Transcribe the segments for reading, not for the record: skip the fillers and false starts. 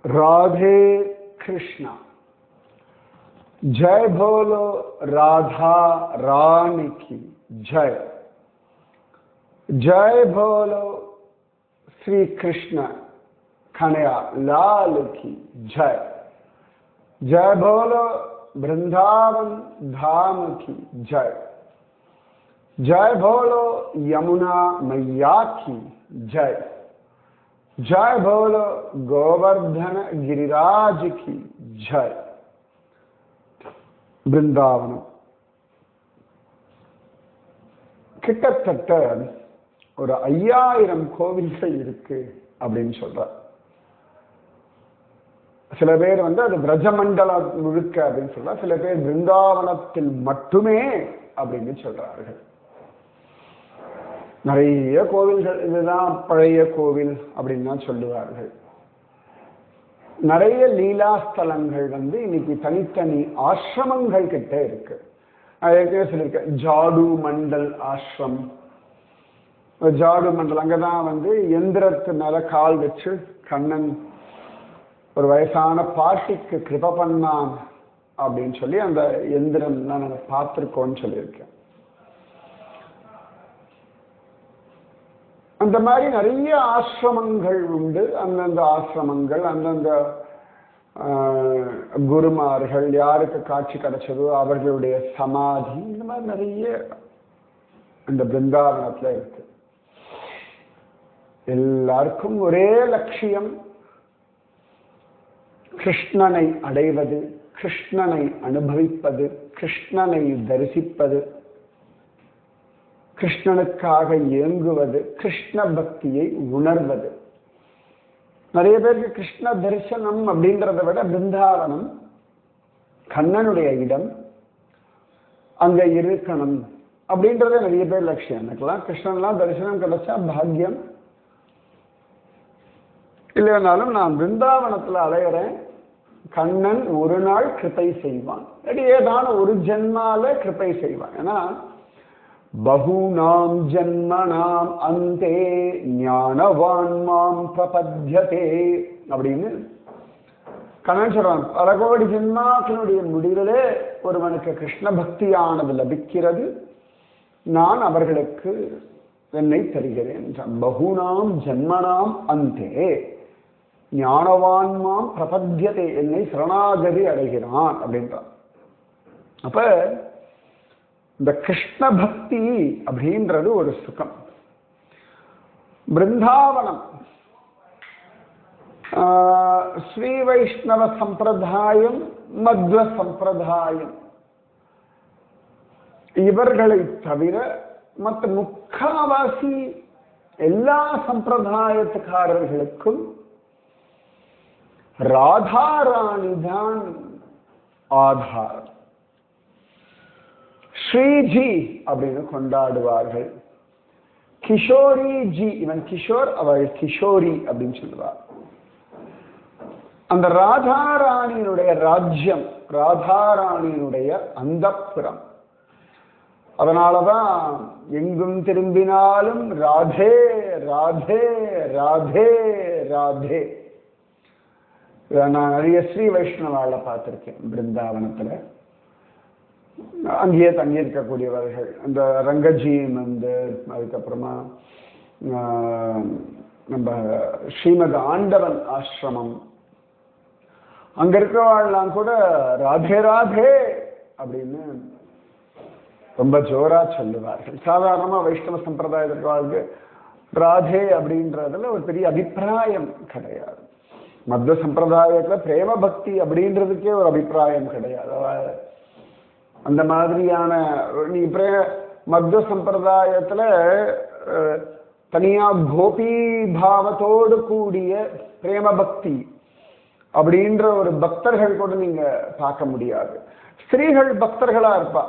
राधे कृष्णा। जय बोलो राधा रानी की जय। जय बोलो श्री कृष्ण कन्हैया लाल की जय। जय बोलो वृंदावन धाम की जय। जय बोलो यमुना मैया की जय। जय बोलो गोवर्धन गिरिराज की जय। பிருந்தாவனம் கிட்டத்தட்ட ஒரு 5000 கோவில்கள் இருக்கு அப்படின்னு சொல்றார். சில பேர் அது பிரஜமண்டலம் முழுக்க அப்படின்னு சொல்றார். சில பேர் பிருந்தாவனத்தில் மட்டுமே அப்படின்னு சொல்றார்கள். நிறைய கோவில்கள், இதுதான் பழைய கோவில் அப்படின்னு தான் சொல்லுவார்கள். நிறைய லீலாஸ்தலங்கள் இன்னைக்கு தனித்தனி ஆசிரமங்கள் கிட்ட இருக்கு. ஏற்கனவே சொல்லியிருக்கேன், ஜாடு மண்டல் ஆசிரம். ஜாடு மண்டல் அங்கதான் எந்திரத்து மேல கால் வச்சு கண்ணன் ஒரு வயசான பாட்டிக்கு கிருப பண்ணான் அப்படின்னு சொல்லி அந்த எந்திரம் தான் நாங்க பார்த்திருக்கோம்னு சொல்லியிருக்கேன். அந்த மாதிரி நிறைய ஆசிரமங்கள் உண்டு. அந்தந்த ஆசிரமங்கள் அந்தந்த குருமார்கள் யாருக்கு காட்சி கிடைச்சதோ அவர்களுடைய சமாதி, இந்த மாதிரி நிறைய இந்த பிருந்தாவனத்துல இருக்கு. எல்லாருக்கும் ஒரே லட்சியம், கிருஷ்ணனை அடைவது, கிருஷ்ணனை அனுபவிப்பது, கிருஷ்ணனை தரிசிப்பது, கிருஷ்ணனுக்காக இயங்குவது, கிருஷ்ண பக்தியை உணர்வது. நிறைய பேருக்கு கிருஷ்ண தரிசனம் அப்படின்றத விட பிருந்தாவனம் கண்ணனுடைய இடம், அங்க இருக்கணும் அப்படின்றத நிறைய பேர் லட்சியம். எனக்கெல்லாம் கிருஷ்ணன்லாம் தரிசனம் கிடைச்சா பாக்கியம், இல்லைனாலும் நான் பிருந்தாவனத்துல அலையிறேன், கண்ணன் ஒரு நாள் கிருபை செய்வான், ஏதான ஒரு ஜென்மால கிருபை செய்வான். ஏன்னா பகூனாம் ஜன்மனாம் அந்தே ஞானவான் மாம் பிரபத்யதே அப்படின்னு கண்ணன் சொல்றான். பல கோடி ஜென்மாக்களுடைய முடிவிலே ஒருவனுக்கு கிருஷ்ண பக்தியானது லபிக்கிறது, நான் அவர்களுக்கு என்னை தருகிறேன். பகூனாம் ஜன்மனாம் அந்தே ஞானவான் மாம் பிரபத்யதே, என்னை சரணாகதி அடைகிறான் அப்படின்றான். அப்ப இந்த கிருஷ்ண பக்தி அப்படின்றது ஒரு சுகம். பிருந்தாவனம் ஸ்ரீ வைஷ்ணவ சம்பிரதாயம், மத்வ சம்பிரதாயம், இவர்களை தவிர மற்ற முக்காவாசி எல்லா சம்பிரதாயத்துக்காரர்களுக்கும் ராதாராணி தான் ஆதாரம். ஸ்ரீஜி அப்படின்னு கொண்டாடுவார்கள். கிஷோரி ஜி, இவன் கிஷோர் அவள் கிஷோரி அப்படின்னு சொல்லுவார். அந்த ராதாராணியினுடைய ராஜ்யம், ராதாராணியினுடைய அந்தப்புறம். அதனாலதான் எங்கும் திரும்பினாலும் ராதே ராதே ராதே ராதே. நான் நிறைய ஸ்ரீ வைஷ்ணவால பார்த்திருக்கேன் பிருந்தாவனத்துல. அங்கேயே தங்கியிருக்கக்கூடியவர்கள் அந்த ரங்கஜியும் அதுக்கப்புறமா நம்ம ஸ்ரீமத் ஆண்டவன் ஆசிரமம், அங்க இருக்கிறவாள்லாம் கூட ராதே ராதே அப்படின்னு ரொம்ப ஜோரா சொல்லுவார்கள். சாதாரணமா வைஷ்ணவ சம்பிரதாயத்திற்கு ராதே அப்படின்றதுல ஒரு பெரிய அபிப்பிராயம் கிடையாது. மத்வ சம்பிரதாயத்துல பிரேம பக்தி அப்படின்றதுக்கே ஒரு அபிப்பிராயம் கிடையாது. அந்த மாதிரியான மத்வ சம்பிரதாயத்துல தனியா கோபி பாவத்தோடு கூடிய பிரேம பக்தி அப்படின்ற ஒரு பக்தர்கள் கூட நீங்க பார்க்க முடியாது. ஸ்திரீகள் பக்தர்களா இருப்பா.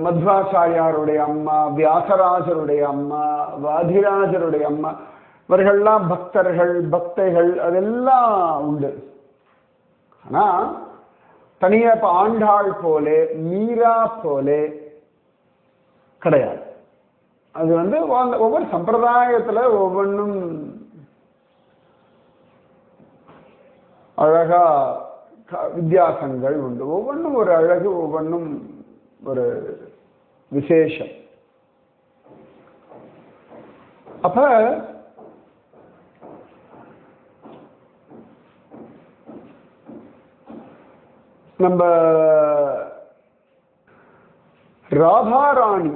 மத்வாச்சாரியாருடைய அம்மா, வியாசராஜருடைய அம்மா, வாதிராஜருடைய அம்மா, இவர்கள்லாம் பக்தர்கள், பக்தைகள் அதெல்லாம் உண்டு. ஆனா தனியா இப்ப ஆண்டாள் போலே மீரா போலே கிடையாது. அது ஒவ்வொரு சம்பிரதாயத்துல ஒவ்வொன்றும் அழகா வித்தியாசங்கள் உண்டு. ஒவ்வொன்றும் ஒரு அழகு, ஒவ்வொன்றும் ஒரு விசேஷம். அப்ப நம்ம ராதாராணி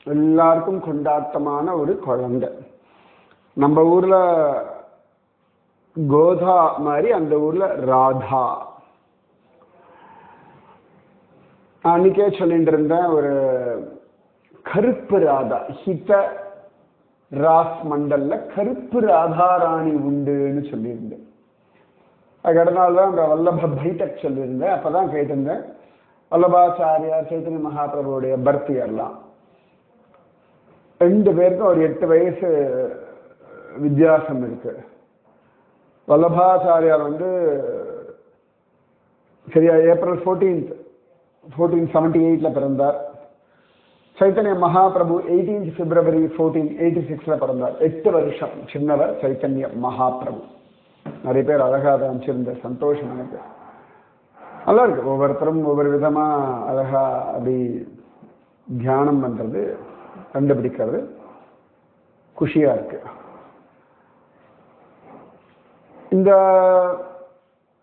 எல்லாருக்கும் கொண்டாட்டமான ஒரு குழந்தை. நம்ம ஊர்ல கோதா மாதிரி அந்த ஊர்ல ராதா. அன்னைக்கே சொல்லிட்டு இருந்தேன், ஒரு கருப்பு ராதா, ஹித ராஸ் மண்டல்ல கருப்பு ராதாராணி உண்டுன்னு சொல்லியிருந்தேன். அதுக்கு அடுத்த நாள் தான் அந்த வல்லப பைட்டக் சொல்லியிருந்தேன். அப்பதான் கேட்டிருந்தேன், வல்லபாச்சாரியார் சைத்தன்ய மகாபிரபுடைய பர்த் எல்லாம் 2 பேருக்கும் ஒரு 8 வயசு வித்தியாசம் இருக்கு. வல்லபாச்சாரியார் சரியா ஏப்ரல் 1478 பிறந்தார். சைத்தன்ய மகாபிரபு 18 பிப்ரவரி 1486 பிறந்தார். 8 வருஷம் சின்னவர் சைத்தன்ய மகாபிரபு. நிறைய பேர் அழகா அதை அமைச்சிருந்த சந்தோஷம் எனக்கு. நல்லா இருக்கு. ஒவ்வொருத்தரும் ஒவ்வொரு விதமா அழகா அப்படி தியானம் பண்றது, கண்டுபிடிக்கிறது குஷியா இருக்கு.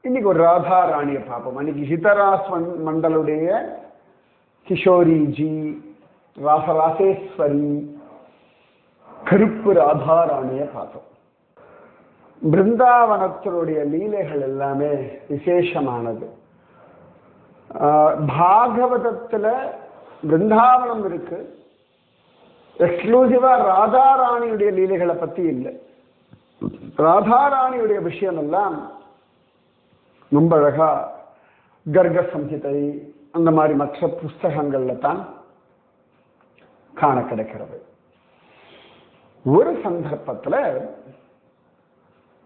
இன்னைக்கு ஒரு ராதா ராணியை பார்ப்போம். அன்னைக்கு ஹிதராஸ் மண்டலுடைய கிஷோரிஜி, ராசராசேஸ்வரி, கருப்பு ராதா ராணியை பார்த்தோம். பிருந்தாவனத்தினுடைய லீலைகள் எல்லாமே விசேஷமானது. பாகவதத்துல பிருந்தாவனம் இருக்கு, எக்ஸ்க்ளூசிவா ராதாராணியுடைய லீலைகளை பத்தி இல்லை. ராதாராணியுடைய விஷயம் எல்லாம் ரொம்ப அழகா கர்க சம்ஹிதை அந்த மாதிரி மற்ற புஸ்தகங்கள்ல தான் காண கிடைக்கிறது. ஒரு சந்தர்ப்பத்துல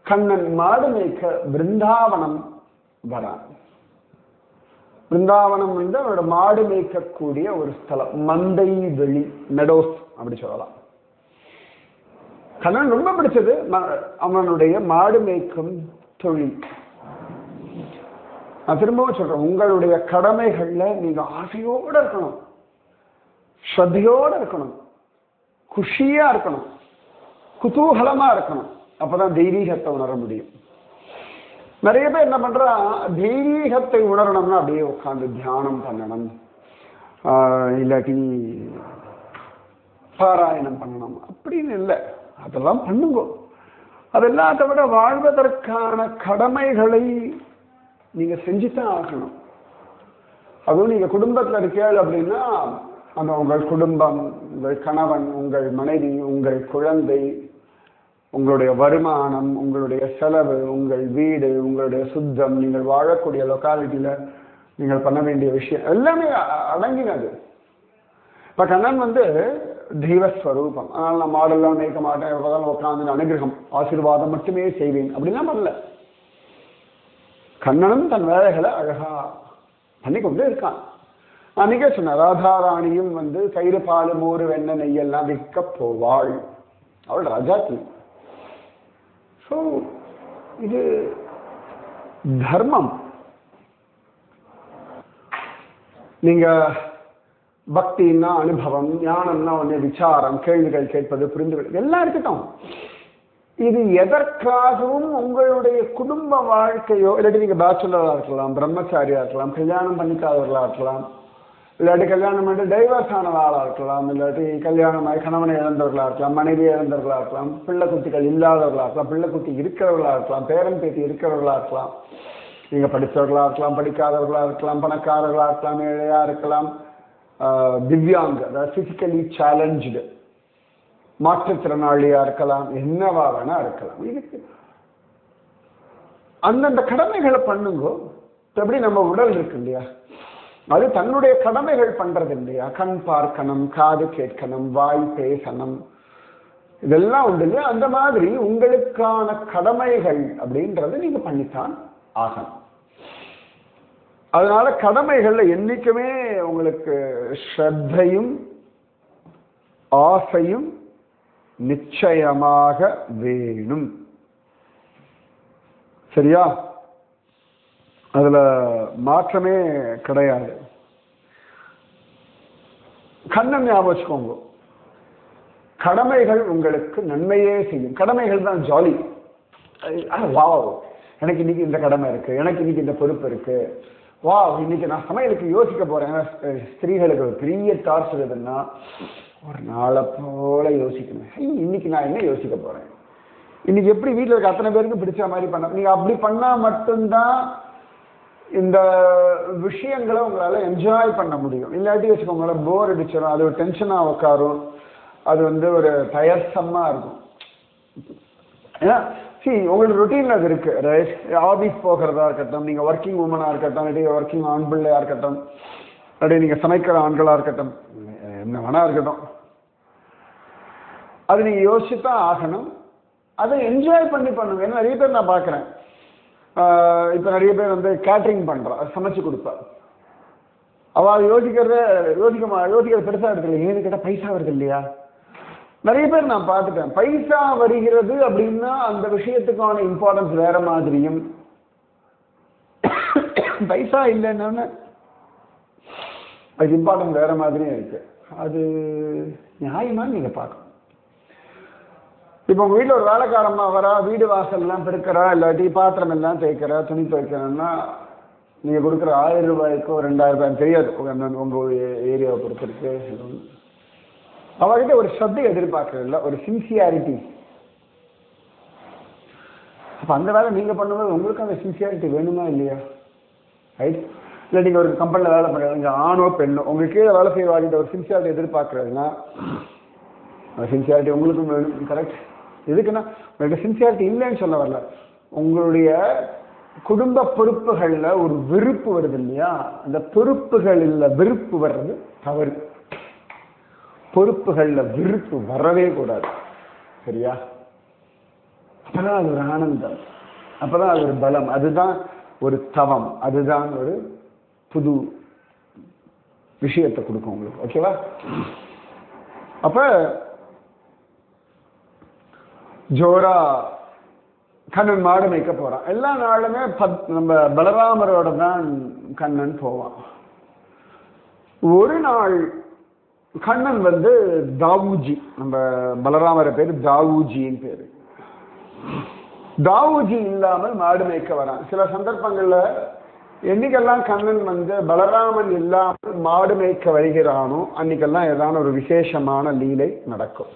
கண்ணன் மாடு மேய்க்க பிருந்தாவனம் வரான். பிருந்தாவனம் அவரோட மாடு மேய்க்கக்கூடிய ஒரு ஸ்தலம், மந்தை வெளி, மெடோஸ் அப்படி சொல்லலாம். கண்ணன் ரொம்ப பிடிச்சது அவனுடைய மாடு மேய்க்கும் தொழில். நான் திரும்பவும் சொல்றேன், உங்களுடைய கடமைகள்ல நீங்க ஆசையோட இருக்கணும், ஸ்ரத்தையோட இருக்கணும், குஷியா இருக்கணும், குதூகலமா இருக்கணும். அப்பதான் தெய்வீகத்தை உணர முடியும். நிறைய பேர் என்ன பண்றா, தெய்வீகத்தை உணரணும்னா அப்படியே உட்காந்து தியானம் பண்ணணும், இல்லாட்டி பாராயணம் பண்ணணும் அப்படின்னு இல்லை. அதெல்லாம் பண்ணுங்க. அதெல்லாத்த விட வாழ்வதற்கான கடமைகளை நீங்க செஞ்சுதான் ஆகணும். அதுவும் நீங்க குடும்பத்துல இருக்கீங்க அப்படின்னா, அந்த உங்கள் குடும்பம், உங்கள் கணவன், உங்கள் மனைவி, உங்கள் குழந்தை, உங்களுடைய வருமானம், உங்களுடைய செலவு, உங்கள் வீடு, உங்களுடைய சுத்தம், நீங்கள் வாழக்கூடிய லொக்காலிட்டியில நீங்கள் பண்ண வேண்டிய விஷயம் எல்லாமே அடங்கினது. இப்ப கண்ணன் தெய்வஸ்வரூபம். அதனால நான் மாடெல்லாம் மேய்க்க மாட்டேன், எப்போதான் உட்காந்து அனுகிரகம் ஆசீர்வாதம் மட்டுமே செய்வேன் அப்படின்னா வரல. கண்ணனும் தன் வேலைகளை அழகா பண்ணிக்கொண்டே இருக்கான். அன்னைக்கே சொன்ன ராதாராணியும் தயிர் பால் மோறு வெண்ணெய் நெய்யெல்லாம் விற்க போவாள். அவள் ராஜாத்தி. ஸோ இது தர்மம். நீங்க பக்தின்னா அனுபவம், ஞானம்னா விசாரம், கேள்விகள் கேட்பது, புரிந்து எல்லாம் இருக்கட்டும். இது எதற்காகவும் உங்களுடைய குடும்ப வாழ்க்கையோ, இல்லாட்டி நீங்க பேச்சுலரா இருக்கலாம், பிரம்மச்சாரியா இருக்கலாம், கல்யாணம் பண்ணிக்காதவர்களா இருக்கலாம், இல்லாட்டி கல்யாணம் பண்ணி டைவர்ஸ் ஆனவர்களா இருக்கலாம், இல்லாட்டி கல்யாணமாய் கணவனை இழந்தவர்களா இருக்கலாம், மனைவி இழந்தவர்களா இருக்கலாம், பிள்ளை குட்டிகள் இல்லாதவர்களா இருக்கலாம், பிள்ளை குட்டி இருக்கிறவர்களா இருக்கலாம், பேரன் பேத்தி இருக்கிறவர்களா இருக்கலாம், நீங்க படித்தவர்களா இருக்கலாம், படிக்காதவர்களா இருக்கலாம், பணக்காரர்களா இருக்கலாம், ஏழையா இருக்கலாம், திவ்யாங்க அதாவது பிசிக்கலி சேலஞ்சு, மாற்றுத்திறனாளியா இருக்கலாம், என்னவா வேணா இருக்கலாம். இதுக்கு அந்தந்த கடமைகளை பண்ணுங்க. எப்படி நம்ம உடல் இருக்கு இல்லையா, அது தன்னுடைய கடமைகள் பண்றது இல்லையா, கண் பார்க்கணும், காது கேட்கணும், வாய் பேசணும், இதெல்லாம் உண்டு இல்லையா. அந்த மாதிரி உங்களுக்கான கடமைகள் அப்படின்றது நீங்க பண்ணித்தான் ஆகணும். அதனால கடமைகள்ல என்னைக்குமே உங்களுக்கு ஸ்ரத்தையும் ஆசையும் நிச்சயமாக வேணும். சரியா? அதுல மாற்றமே கிடையாது. கண்ணன் ஞாபகம் வச்சுக்கோங்க. கடமைகள் உங்களுக்கு நன்மையே செய்யும். கடமைகள் தான் ஜாலி. வாவ், எனக்கு இன்னைக்கு இந்த கடமை இருக்கு, எனக்கு இன்னைக்கு இந்த பொறுப்பு இருக்கு, வா இன்னைக்கு நான் சமையலுக்கு யோசிக்க போறேன். ஸ்திரீகளுக்கு ஒரு பெரிய டார்ச்சர் எதுன்னா, ஒரு நாளை போல யோசிக்கணும். இன்னைக்கு நான் என்ன யோசிக்க போறேன், இன்னைக்கு எப்படி வீட்டில் இருக்க அத்தனை பேருக்கு பிடிச்ச மாதிரி பண்ண. நீங்க அப்படி பண்ணா மட்டும்தான் இந்த விஷயங்களை உங்களால என்ஜாய் பண்ண முடியும். இல்லாட்டி வச்சுக்கோங்கள, போர் அடிச்சிடும், அது ஒரு டென்ஷனா உட்காரும், அது ஒரு டயர்சமா இருக்கும். ஏன்னா உங்களுக்கு ரொட்டீன்ல அது இருக்கு. ஆபீஸ் போகிறதா இருக்கட்டும், நீங்க ஒர்க்கிங் உமனா இருக்கட்டும், இல்லாட்டி ஒர்க்கிங் ஆண் பிள்ளையா இருக்கட்டும், இல்லாட்டி நீங்க சமைக்கிற ஆண்களா இருக்கட்டும், என்ன வேணா இருக்கட்டும், அது நீங்க யோசிச்சுதான் ஆகணும். அதை என்ஜாய் பண்ணி பண்ணுங்க. ஏன்னா நிறைய பேர் நான் பாக்குறேன், இப்ப நிறைய பேர் கேட்டரிங் பண்றா, சமைச்சு கொடுப்பா. அவ யோசிக்கிறது பெருசா இருக்கு. ஏன்னு கேட்டா பைசா வருது இல்லையா. நிறைய பேர் நான் பார்த்துட்டேன், பைசா வருகிறது அப்படின்னா அந்த விஷயத்துக்கான இம்பார்ட்டன்ஸ் வேற மாதிரியும், பைசா இல்லைன்னு அதுக்கு இம்பார்ட்டன்ஸ் வேற மாதிரியும் இருக்கு. அது நியாயமானு நீங்க பார்க்கணும். இப்போ உங்க வீட்டில் ஒரு வேலைக்காரமா வரா, வீடு வாசல் எல்லாம் பெருக்கிறா, இல்லாட்டி பாத்திரம் எல்லாம் தேய்க்கிறா, துணி துவைக்கிறன்னா, நீங்க கொடுக்குற 1000 ரூபாய்க்கோ 2000 ரூபாய் தெரியாது, உங்க ஏரியாவை பொறுத்து இருக்கு. அவகிட்ட ஒரு ஸ்ரத்தை எதிர்பார்க்கறது இல்லை, ஒரு சின்சியாரிட்டி. அப்ப அந்த வேலை நீங்க பண்ணும்போது உங்களுக்கு அந்த சின்சியாரிட்டி வேணுமா இல்லையா? ரைட்? இல்லை நீங்க ஒரு கம்பெனியில் வேலை பண்ணுறீங்க, ஆணோ பெண்ணோ, உங்களுக்கு கீழே வேலை செய்வாங்கிட்ட ஒரு சின்சியாரிட்டி எதிர்பார்க்கறதுன்னா, சின்சியாரிட்டி உங்களுக்கும் வேணும். கரெக்ட்? எதுக்குன்னா உங்களுக்கு சின்சியாரிட்டி இல்லைன்னு சொல்ல வரல, உங்களுடைய குடும்ப பொறுப்புகள்ல ஒரு விருப்பு வருது இல்லையா, அந்த பொறுப்புகளில் விருப்பு வர்றது தவறு. பொறுப்புகள்ல விருப்பு வரவே கூடாது. சரியா? அப்பதான் அது ஒரு ஆனந்தம், அப்பதான் அது ஒரு பலம், அதுதான் ஒரு தவம், அதுதான் ஒரு புது விஷயத்தை கொடுக்கும் உங்களுக்கு. ஓகேவா? அப்ப ஜோரா கண்ணன் மாடு மேய்க்க போறான். எல்லா நாளுமே நம்ம பலராமரோட தான் கண்ணன் போவான். ஒரு நாள் கண்ணன் தாவூஜி, நம்ம பலராமர பேரு தாவூஜின்னு பேரு, தாவூஜி இல்லாமல் மாடு மேய்க்க வரான். சில சந்தர்ப்பங்கள்ல என்னைக்கெல்லாம் கண்ணன் பலராமன் இல்லாமல் மாடு மேய்க்க வருகிறானோ அன்னைக்கெல்லாம் ஏதான ஒரு விசேஷமான லீலை நடக்கும்.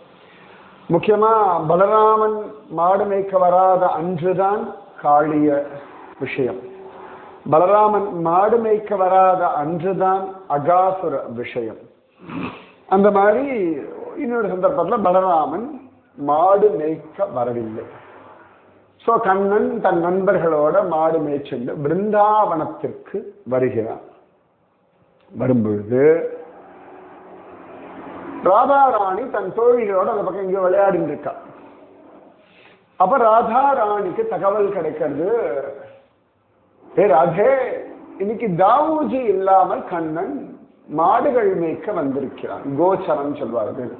முக்கியமா பலராமன் மாடு மேய்க்க வராத அன்றுதான் காளிய விஷயம். பலராமன் மாடு மேய்க்க வராத அன்றுதான் அகாசுர விஷயம். அந்த மாதிரி இன்னொரு சந்தர்ப்பத்தில் பலராமன் மாடு மேய்க்க வரவில்லை. சோ கண்ணன் தன் நண்பர்களோட மாடு மேய்ச்சென்று பிருந்தாவனத்திற்கு வருகிறான். வரும்பொழுது ராதாராணி தன் தோழிகளோட அந்த பக்கம் இங்கே விளையாடிட்டு இருக்கா. அப்ப ராதாராணிக்கு தகவல் கிடைக்கிறது, ராதே, இன்னைக்கு தாவூஜி இல்லாமல் கண்ணன் மாடுகள் மேய்க்க வந்திருக்கிறான். கோச்சரம் சொல்வார்கள்,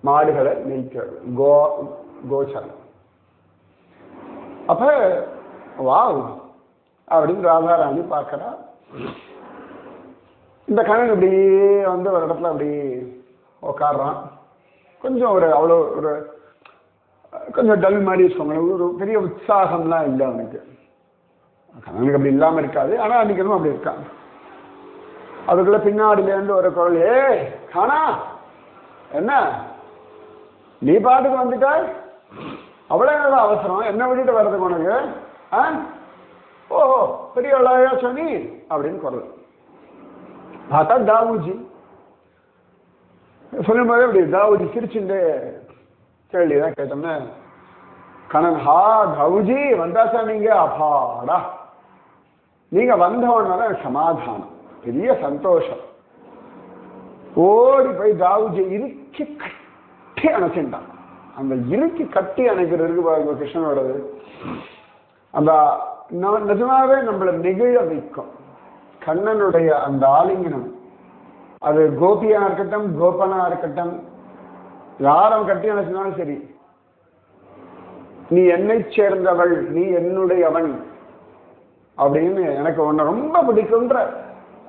மாடுகளை மேய்க்கிறது கோச்சரம். அப்ப வாவ் அப்படின்னு ராதாராணி பார்க்கிறா. இந்த கண்ணன் இப்படியே ஒரு இடத்துல அப்படி உட்காடுறான். கொஞ்சம் அவ்வளோ கொஞ்சம் டல் மாதிரி வச்சுக்கோங்க, ஒரு பெரிய உற்சாகம்லாம் இல்லை அவனுக்கு. கண்ணனுக்கு அப்படி இல்லாம இருக்காது, ஆனா அன்னைக்கு அப்படி இருக்கான். அதுக்குள்ள பின்னாடில இருந்து ஒரு குரல், காணா என்ன நீ பாட்டுக்கு வந்துட்டாய், அவ்வளவு என்னதான் அவசரம், என்ன விட்டுட்டு வர்றதுக்கு உனக்கு? ஓஹோ பெரிய அழகா சொன்னி அப்படின்னு குரல். பார்த்தா தாவூஜி. சொல்லும் போதே அப்படி தாவூஜி சிரிச்சுட்டு கேள்விதான் கேட்டோம்னா, கண்ணன், ஹா தாவூஜி வந்தாச்சா நீங்க? அப்பாடா, நீங்க வந்தவனால சமாதானம், பெரிய சந்தோஷம். ஓடி போய் தாவூஜி இறுக்கி கட்டி அணைச்சுட்டான். அந்த இறுக்கி கட்டி அணைக்கிறதுக்கு பாருங்க கிருஷ்ணனோடது, அந்த நிஜமாவே நம்மளை நெகிழ வைக்கும். கண்ணனுடைய அந்த ஆலிங்கனம், அது கோபியா இருக்கட்டும் கோபனா இருக்கட்டும், யாரும் கட்டி அணைச்சினாலும் சரி, நீ என்னை சேர்ந்தவள், நீ என்னுடையவன் அப்படின்னு எனக்கு உன்னை ரொம்ப பிடிக்கும்ன்ற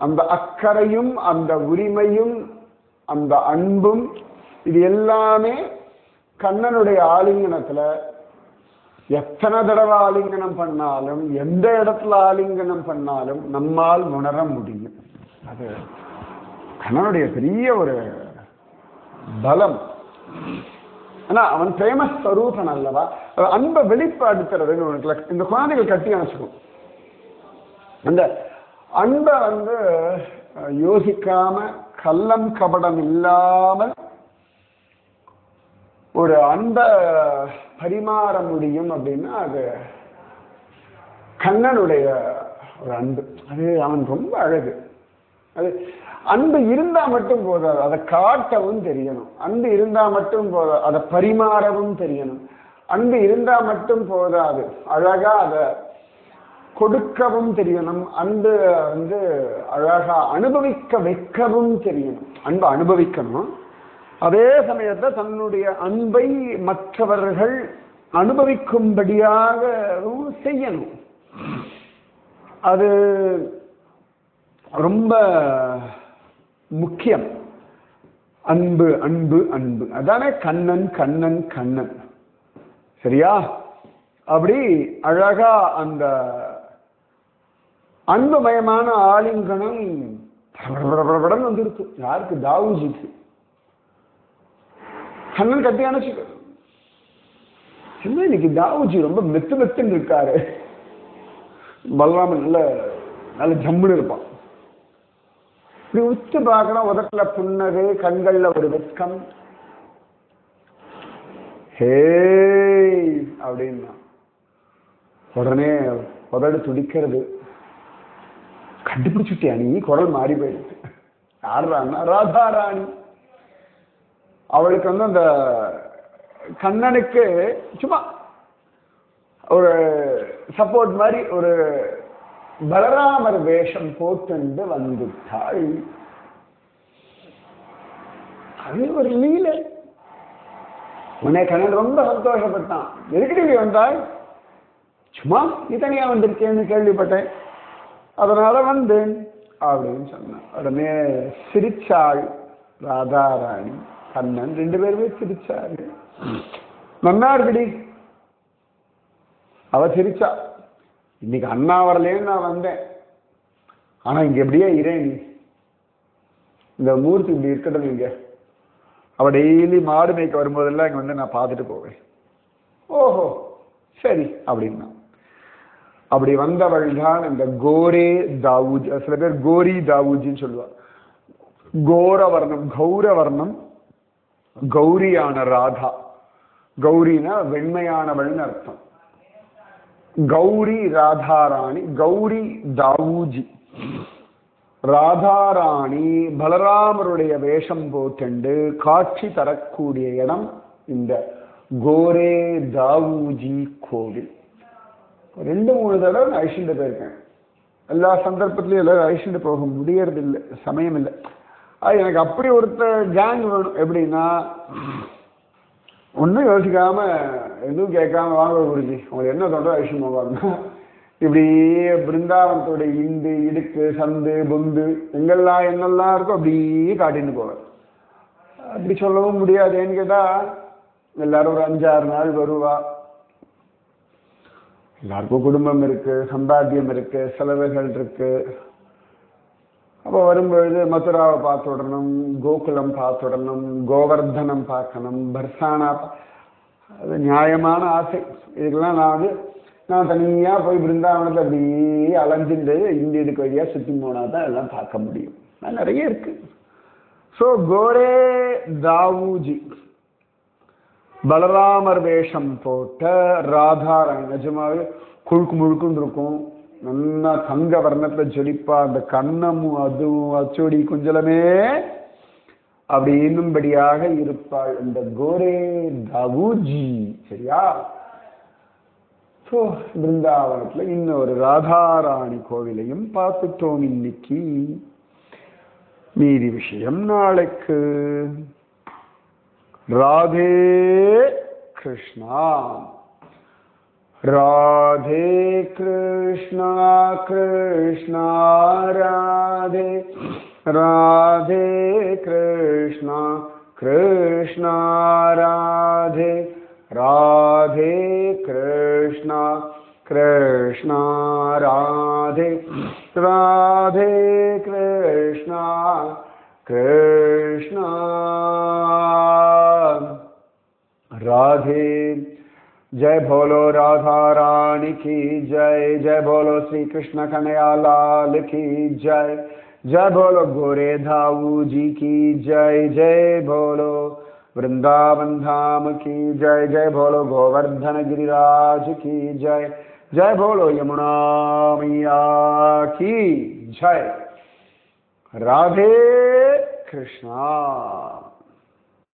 அந்த அக்கறையும் அந்த உரிமையும் அந்த அன்பும் இது எல்லாமே கண்ணனுடைய ஆலிங்கனத்துல எத்தனை தடவை ஆலிங்கனம் பண்ணாலும் எந்த இடத்துல ஆலிங்கனம் பண்ணாலும் நம்மால் உணர முடியும். அது கண்ணனுடைய பெரிய ஒரு பலம். ஆனா அவன் பிரேமஸ்வரூபன் அல்லவா, அன்பை வெளிப்படுத்துறதுன்னு உனக்கு இந்த குழந்தைகள் கட்டி அணைச்சிக்கும். அந்த அன்பை யோசிக்காம கள்ளம் கபடம் இல்லாமல் ஒரு அன்பை பரிமாற முடியும் அப்படின்னா அது கண்ணனுடைய ஒரு அன்பு. அது அவன் ரொம்ப அழகு. அது அன்பு இருந்தா மட்டும் போதாது, அதை காட்டவும் தெரியணும். அன்பு இருந்தா மட்டும் போதாது, அதை பரிமாறவும் தெரியணும். அன்பு இருந்தா மட்டும் போதாது, அழகா அதை கொடுக்கவும் தெரியணும். அன்பு அழகா அனுபவிக்க வைக்கவும் தெரியணும். அன்பை அனுபவிக்கணும், அதே சமயத்தில் தன்னுடைய அன்பை மற்றவர்கள் அனுபவிக்கும்படியாகவும் செய்யணும். அது ரொம்ப முக்கியம். அன்பு அன்பு அன்பு அதானே கண்ணன் கண்ணன் கண்ணன். சரியா? அப்படி அழகா அந்த அன்புமயமான ஆலிங்கனம் படபடபடபடன்னு வந்துருக்கு. யாருக்கு? தாவூஜிக்கு. கண்ணன் கட்டி அணைச்சிக்க. இன்னைக்கு தாவூஜி ரொம்ப மெத்து மெத்துன்னு இருக்காரு. பலராமன் நல்ல நல்ல ஜம்முன்னு இருப்பான். இப்படி உத்து பார்க்கணும், உதட்டுல புன்னகை, கண்கள்ல ஒரு வெட்கம். ஹே அப்படின்னா உடனே உதடு துடிக்கிறது. கண்டுபிடிச்சுட்டியா நீ? குரல் மாறி போயிடுச்சு. யாருறான்னா ராதாராணி. அவளுக்கு அந்த கண்ணனுக்கு சும்மா ஒரு சப்போர்ட் மாதிரி ஒரு பலராமர் வேஷம் போட்டு வந்துட்டாள். அது ஒரு லீலை. உன்னை கண்ணன் ரொம்ப சந்தோஷப்பட்டான். எதுக்கிட்ட நீ வந்தாள்? சும்மா நீ தனியா வந்திருக்கேன்னு கேள்விப்பட்டேன், அதனால வந்தேன் அப்படின்னு சொன்னான். உடனே சிரிச்சாள் ராதாராணி. கண்ணன் ரெண்டு பேருமே சிரிச்சாரு. நன்னா இருக்குடி. அவ சிரிச்சா. இன்னைக்கு அண்ணா வரலேன்னு நான் வந்தேன், ஆனா இங்க எப்படியே இரேன், நீ இந்த மூர்த்தி இப்படி இருக்கட்டும். இங்க அவ டெய்லி மாடு மேய்க்க வரும்போதெல்லாம் இங்க நான் பார்த்துட்டு போவேன். ஓஹோ சரி அப்படின்னா. அப்படி வந்தவள் தான் இந்த கோரே தாவூஜ். சில பேர் கோரி தாவூஜின்னு சொல்லுவார். கோரவர்ணம், கௌரவர்ணம், கௌரியான ராதா. கௌரினா வெண்மையானவள்னு அர்த்தம். கௌரி ராதாராணி, கௌரி தாவூஜி. ராதாராணி பலராமருடைய வேஷம் போட்டு காட்சி தரக்கூடிய இடம் இந்த கோரே தாவூஜி கோவில். 2-3 தடவை நான் அழிச்சுட்டு போயிருக்கேன். எல்லா சந்தர்ப்பத்திலையும் எல்லாரும் அழிச்சுட்டு போக முடியறது இல்லை, சமயம் இல்லை. அது எனக்கு அப்படி ஒருத்தர் கேங் வேணும். எப்படின்னா ஒன்றும் யோசிக்காம எதுவும் கேட்காம வாங்க குருஜி உங்களுக்கு என்ன தோன்றோ அழிச்சுட்டு போவாங்க. இப்படி பிருந்தாவனத்தோட இண்டு இடுக்கு சந்து பொந்து எங்கெல்லாம் என்னெல்லாம் இருக்கோ அப்படியே காட்டின்னு போவார். அப்படி சொல்லவும் முடியாது. ஏன்னு கேட்டா எல்லாரும் ஒரு 5-6 நாள் வருவா. எல்லாருக்கும் குடும்பம் இருக்கு, சம்பாத்தியம் இருக்கு, செலவுகள் இருக்கு. அப்போ வரும்பொழுது மதுராவை பார்த்து விடணும், கோகுலம் பார்த்து விடணும், கோவர்தனம் பார்க்கணும், பர்சானா. அது நியாயமான ஆசை. இதுக்கெல்லாம் நான் தனியா போய் பிருந்தாவனத்தை அப்படியே அலைஞ்சிட்டு இந்த இதுக்கு வழியா சுற்றி போனா தான் எல்லாம் பார்க்க முடியும். நிறைய இருக்கு. ஸோ கோரே தாவூஜி பலராமர் வேஷம் போட்ட ராதாராணி நிஜமாவே குழுக்கு முழுக்குன்னு இருக்கும். நல்லா தங்க வர்ணத்துல ஜொலிப்பா. அந்த கண்ணமும் அதுவும் அச்சோடி குஞ்சலமே அப்படி இன்னும்படியாக இருப்பாள் இந்த கோரே தாவூஜி. சரியா? ஸோ பிருந்தாவனத்துல இன்னொரு ராதாராணி கோவிலையும் பார்த்துட்டோம் இன்னைக்கு. மீதி விஷயம் நாளைக்கு. ராதே கிருஷ்ணா. राधे कृष्णा कृष्णा राधे राधे कृष्णा कृष्णा राधे राधे कृष्णा कृष्णा राधे राधे कृष्णा कृष्णा राधे। जय बोलो राधा रानी की जय, जय बोलो श्री कृष्ण कन्हैया लाल की जय, जय बोलो गोरे धाऊ जी की जय, जय बोलो वृंदावन धाम की जय, जय बोलो गोवर्धन गिरिराज की जय, जय बोलो यमुना मैया की जय। राधे कृष्णा।